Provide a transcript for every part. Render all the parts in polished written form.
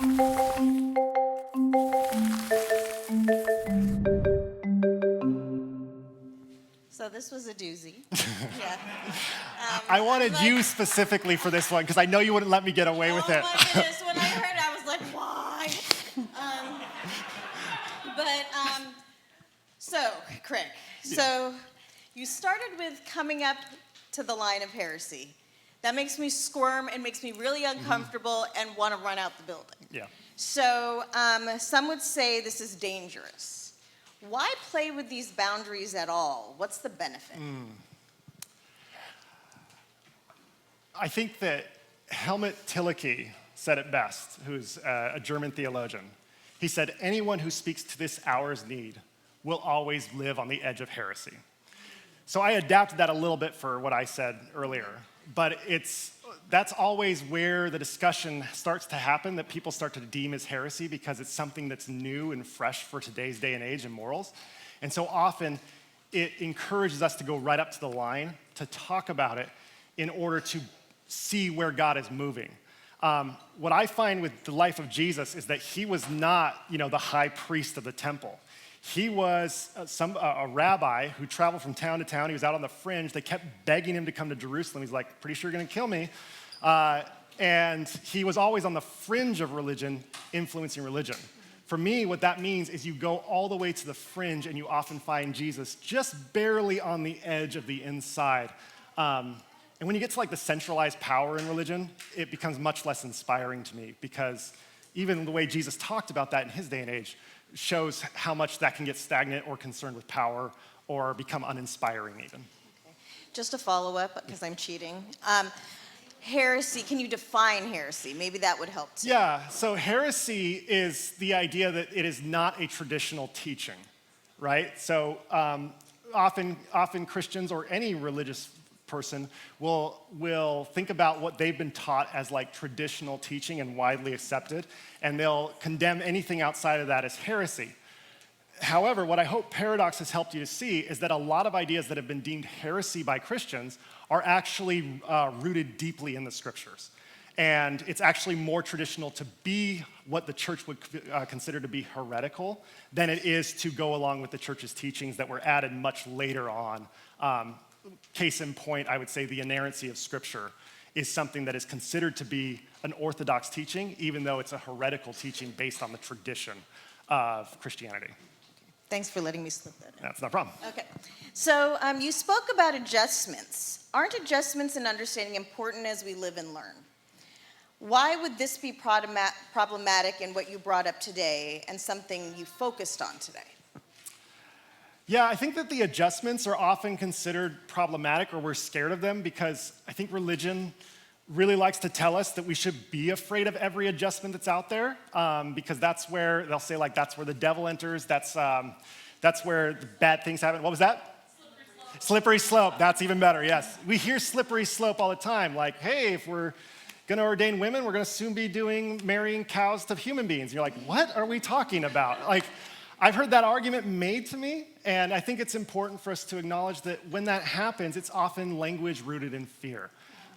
So this was a doozy. Yeah. I wanted like, you specifically for this one because I know you wouldn't let me get away with oh it. my goodness, when I heard it, I was like, why? So, Craig, so you started with coming up to the line of heresy. That makes me squirm and makes me really uncomfortable and want to run out the building. Yeah. So some would say this is dangerous. Why play with these boundaries at all? What's the benefit? I think that Helmut Tillich said it best, who's a German theologian. He said, anyone who speaks to this hour's need will always live on the edge of heresy. So I adapted that a little bit for what I said earlier, but that's always where the discussion starts to happen, that people start to deem as heresy because it's something that's new and fresh for today's day and age and morals. And so often it encourages us to go right up to the line to talk about it in order to see where God is moving. What I find with the life of Jesus is that he was not, the high priest of the temple. He was a rabbi who traveled from town to town. He was out on the fringe. They kept begging him to come to Jerusalem. He's like, pretty sure you're going to kill me. And he was always on the fringe of religion, influencing religion. For me, what that means is you go all the way to the fringe and you often find Jesus just barely on the edge of the inside. And when you get to like the centralized power in religion, it becomes much less inspiring to me because even the way Jesus talked about that in his day and age shows how much that can get stagnant or concerned with power or become uninspiring even. Okay. Just a follow-up, because I'm cheating. Heresy, can you define heresy? Maybe that would help too. Yeah, so heresy is the idea that it is not a traditional teaching, right? So often Christians or any religious person will think about what they've been taught as like traditional teaching and widely accepted, and they'll condemn anything outside of that as heresy. However, what I hope Paradox has helped you to see is that a lot of ideas that have been deemed heresy by Christians are actually rooted deeply in the scriptures. And it's actually more traditional to be what the church would consider to be heretical than it is to go along with the church's teachings that were added much later on. Case in point, I would say the inerrancy of Scripture is something that is considered to be an orthodox teaching, even though it's a heretical teaching based on the tradition of Christianity. Thanks for letting me slip that in. That's no problem. Okay. So you spoke about adjustments. Aren't adjustments in understanding important as we live and learn? Why would this be problematic in what you brought up today and something you focused on today? Yeah, I think that the adjustments are often considered problematic or we're scared of them because I think religion really likes to tell us that we should be afraid of every adjustment that's out there because that's where, they'll say like that's where the devil enters, that's where the bad things happen. What was that? Slippery slope, that's even better, yes. We hear slippery slope all the time, like, hey, if we're gonna ordain women, we're gonna soon be marrying cows to human beings. And you're like, what are we talking about? Like, I've heard that argument made to me, and I think it's important for us to acknowledge that when that happens, it's often language rooted in fear.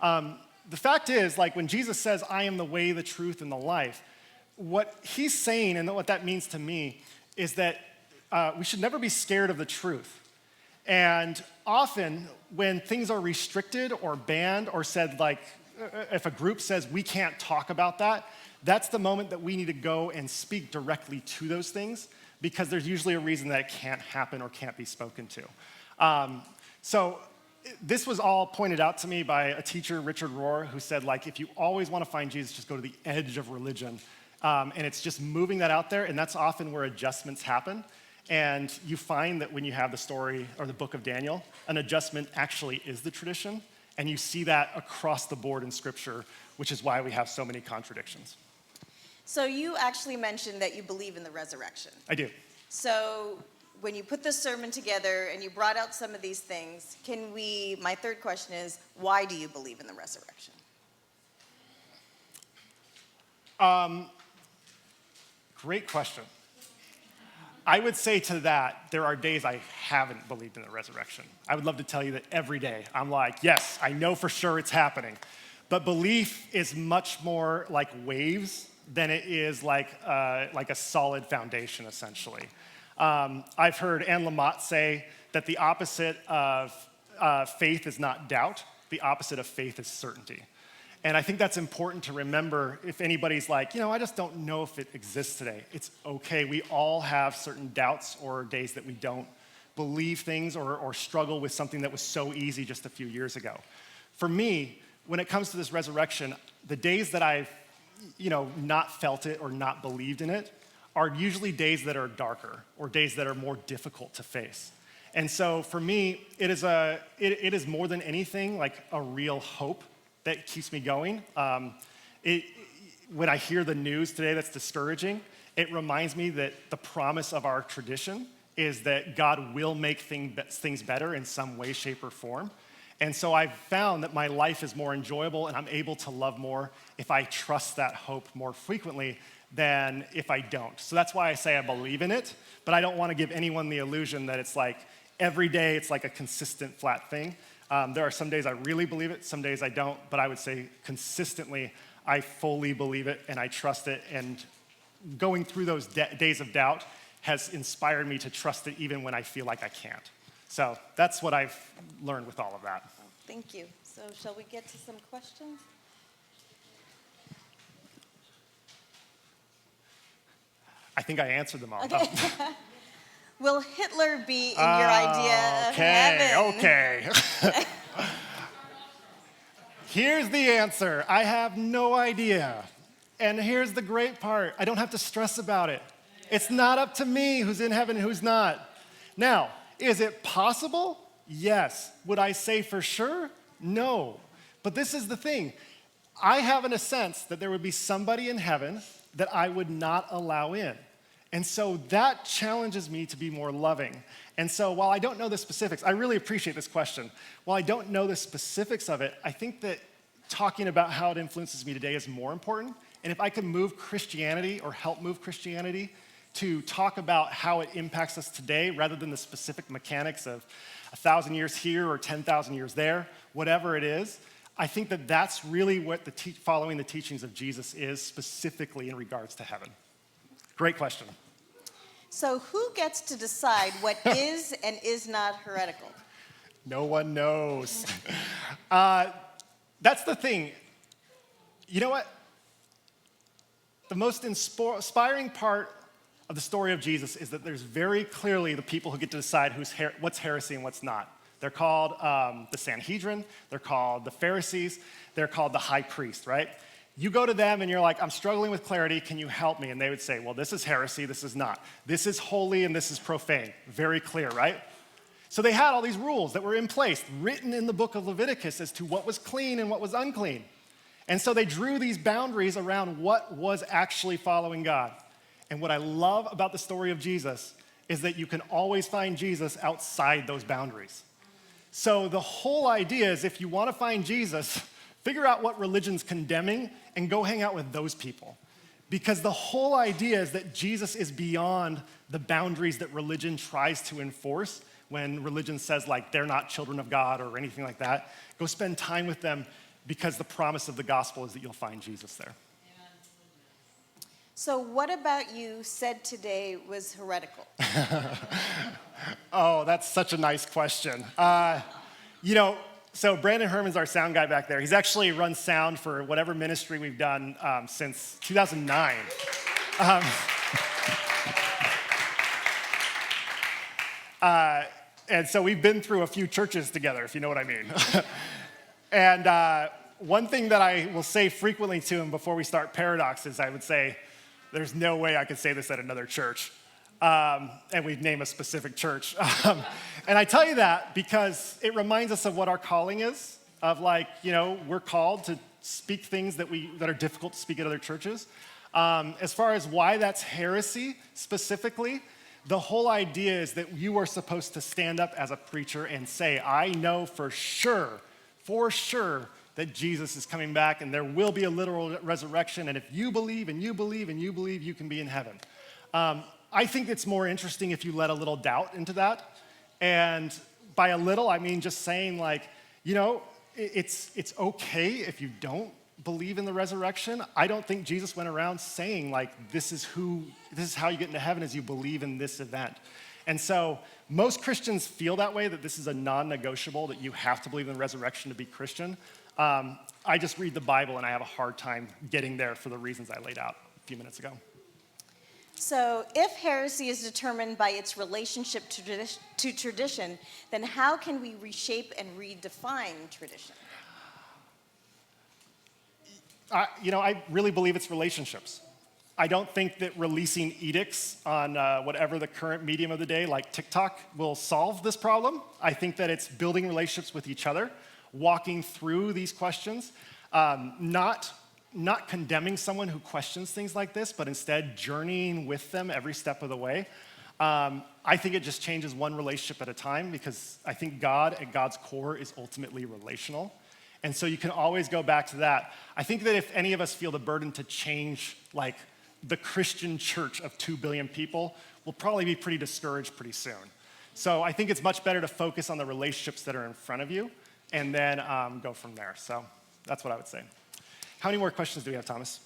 The fact is, like when Jesus says, I am the way, the truth, and the life, what he's saying and what that means to me is that we should never be scared of the truth. And often when things are restricted or banned or said like, if a group says we can't talk about that, that's the moment that we need to go and speak directly to those things because there's usually a reason that it can't happen or can't be spoken to. So this was all pointed out to me by a teacher, Richard Rohr, who said, like, if you always want to find Jesus, just go to the edge of religion. And it's just moving that out there, and that's often where adjustments happen. And you find that when you have the story or the book of Daniel, an adjustment actually is the tradition. And you see that across the board in Scripture, which is why we have so many contradictions. So you actually mentioned that you believe in the resurrection. I do. So when you put this sermon together and you brought out some of these things, my third question is, why do you believe in the resurrection? Great question. I would say to that, there are days I haven't believed in the resurrection. I would love to tell you that every day I'm like, yes, I know for sure it's happening. But belief is much more like waves than it is like a solid foundation, essentially. I've heard Anne Lamott say that the opposite of faith is not doubt. The opposite of faith is certainty. And I think that's important to remember if anybody's like, I just don't know if it exists today. It's okay. We all have certain doubts or days that we don't believe things or struggle with something that was so easy just a few years ago. For me, when it comes to this resurrection, the days that I've, not felt it or not believed in it are usually days that are darker or days that are more difficult to face. And so for me, it is more than anything like a real hope that keeps me going. When I hear the news today that's discouraging, it reminds me that the promise of our tradition is that God will make things better in some way, shape, or form. And so I've found that my life is more enjoyable and I'm able to love more if I trust that hope more frequently than if I don't. So that's why I say I believe in it, but I don't want to give anyone the illusion that it's like every day it's like a consistent flat thing. There are some days I really believe it, some days I don't, but I would say consistently I fully believe it and I trust it, and going through those days of doubt has inspired me to trust it even when I feel like I can't. So that's what I've learned with all of that. Oh, thank you. So shall we get to some questions? I think I answered them all. Okay. Will Hitler be in your idea of heaven? Okay. Here's the answer. I have no idea. And here's the great part. I don't have to stress about it. It's not up to me who's in heaven and who's not. Now, is it possible? Yes. Would I say for sure? No. But this is the thing. I have in a sense that there would be somebody in heaven that I would not allow in. And so that challenges me to be more loving. And so while I don't know the specifics, I really appreciate this question. While I don't know the specifics of it, I think that talking about how it influences me today is more important. And if I could move Christianity or help move Christianity to talk about how it impacts us today rather than the specific mechanics of 1,000 years here or 10,000 years there, whatever it is, I think that that's really what following the teachings of Jesus is specifically in regards to heaven. Great question. So who gets to decide what is and is not heretical? No one knows. That's the thing. You know what? The most inspiring part of the story of Jesus is that there's very clearly the people who get to decide what's heresy and what's not. They're called the Sanhedrin, they're called the Pharisees, they're called the high priest, right? You go to them and you're like, I'm struggling with clarity, can you help me? And they would say, well, this is heresy, this is not. This is holy and this is profane. Very clear, right? So they had all these rules that were in place, written in the book of Leviticus as to what was clean and what was unclean. And so they drew these boundaries around what was actually following God. And what I love about the story of Jesus is that you can always find Jesus outside those boundaries. So the whole idea is if you want to find Jesus, figure out what religion's condemning and go hang out with those people. Because the whole idea is that Jesus is beyond the boundaries that religion tries to enforce when religion says like they're not children of God or anything like that. Go spend time with them because the promise of the gospel is that you'll find Jesus there. So what about you said today was heretical? Oh, that's such a nice question. So Brandon Herman's our sound guy back there. He's actually run sound for whatever ministry we've done since 2009. And so we've been through a few churches together, if you know what I mean. And one thing that I will say frequently to him before we start Paradox is I would say, there's no way I could say this at another church. And we'd name a specific church. And I tell you that because it reminds us of what our calling is, of like, we're called to speak things that are difficult to speak at other churches. As far as why that's heresy specifically, the whole idea is that you are supposed to stand up as a preacher and say, I know for sure, that Jesus is coming back and there will be a literal resurrection. And if you believe and you believe and you believe, you can be in heaven. I think it's more interesting if you let a little doubt into that. And by a little, I mean just saying like, it's okay if you don't believe in the resurrection. I don't think Jesus went around saying like, this is how you get into heaven, is you believe in this event. And so most Christians feel that way, that this is a non-negotiable, that you have to believe in the resurrection to be Christian. I just read the Bible and I have a hard time getting there for the reasons I laid out a few minutes ago. So if heresy is determined by its relationship to tradition, then how can we reshape and redefine tradition? I really believe it's relationships. I don't think that releasing edicts on whatever the current medium of the day, like TikTok, will solve this problem. I think that it's building relationships with each other, walking through these questions, not condemning someone who questions things like this, but instead journeying with them every step of the way. I think it just changes one relationship at a time, because I think God at God's core is ultimately relational. And so you can always go back to that. I think that if any of us feel the burden to change like the Christian church of 2 billion people, we'll probably be pretty discouraged pretty soon. So I think it's much better to focus on the relationships that are in front of you and then go from there. So that's what I would say. How many more questions do we have, Thomas?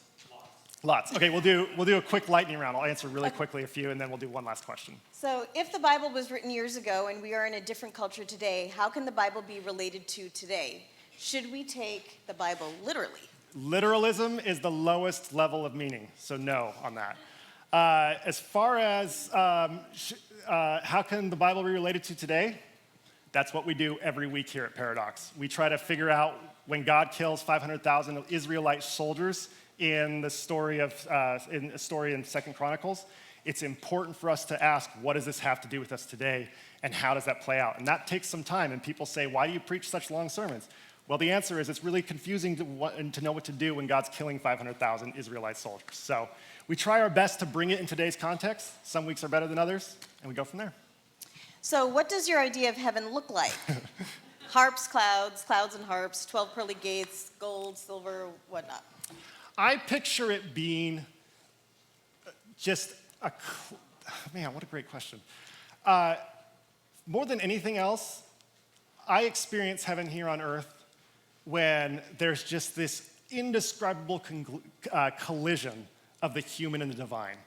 Lots. Okay, we'll do a quick lightning round. I'll answer really quickly a few, and then we'll do one last question. So if the Bible was written years ago and we are in a different culture today, how can the Bible be related to today? Should we take the Bible literally? Literalism is the lowest level of meaning, so no on that. As far as how can the Bible be related to today, that's what we do every week here at Paradox. We try to figure out when God kills 500,000 Israelite soldiers in the story in 2 Chronicles. It's important for us to ask, what does this have to do with us today, and how does that play out? And that takes some time, and people say, why do you preach such long sermons? Well, the answer is it's really confusing to know what to do when God's killing 500,000 Israelite soldiers. So we try our best to bring it in today's context. Some weeks are better than others, and we go from there. So what does your idea of heaven look like? Harps, clouds and harps, 12 pearly gates, gold, silver, whatnot. I picture it being just man, what a great question. More than anything else, I experience heaven here on earth when there's just this indescribable collision of the human and the divine.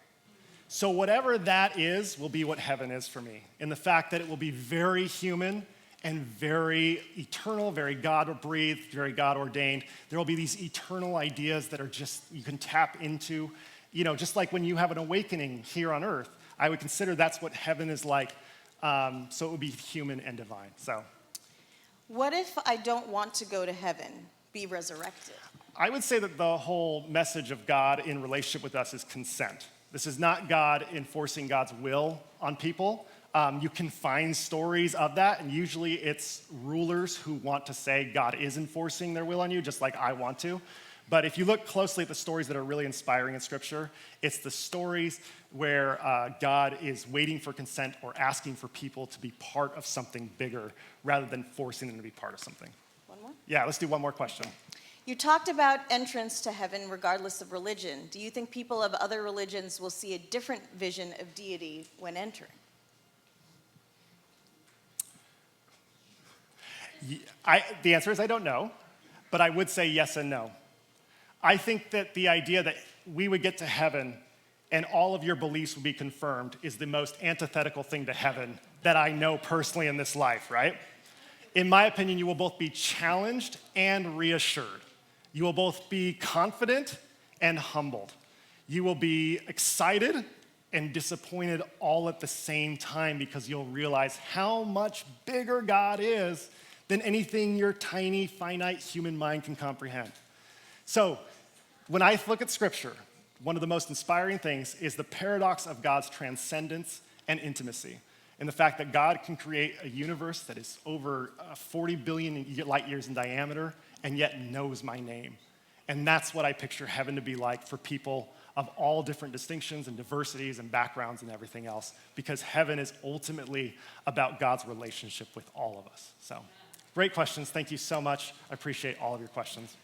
So whatever that is will be what heaven is for me, in the fact that it will be very human and very eternal, very God-breathed, very God-ordained. There will be these eternal ideas that are just, you can tap into, just like when you have an awakening here on earth. I would consider that's what heaven is like, so it would be human and divine, so. What if I don't want to go to heaven, be resurrected? I would say that the whole message of God in relationship with us is consent. This is not God enforcing God's will on people. You can find stories of that, and usually it's rulers who want to say God is enforcing their will on you, just like I want to. But if you look closely at the stories that are really inspiring in Scripture, it's the stories where God is waiting for consent or asking for people to be part of something bigger rather than forcing them to be part of something. One more? Yeah, let's do one more question. You talked about entrance to heaven regardless of religion. Do you think people of other religions will see a different vision of deity when entering? The answer is I don't know, but I would say yes and no. I think that the idea that we would get to heaven and all of your beliefs would be confirmed is the most antithetical thing to heaven that I know personally in this life, right? In my opinion, you will both be challenged and reassured. You will both be confident and humbled. You will be excited and disappointed all at the same time, because you'll realize how much bigger God is than anything your tiny, finite human mind can comprehend. So when I look at Scripture, one of the most inspiring things is the paradox of God's transcendence and intimacy, and the fact that God can create a universe that is over 40 billion light years in diameter and yet knows my name. And that's what I picture heaven to be like for people of all different distinctions and diversities and backgrounds and everything else, because heaven is ultimately about God's relationship with all of us. So, great questions. Thank you so much. I appreciate all of your questions.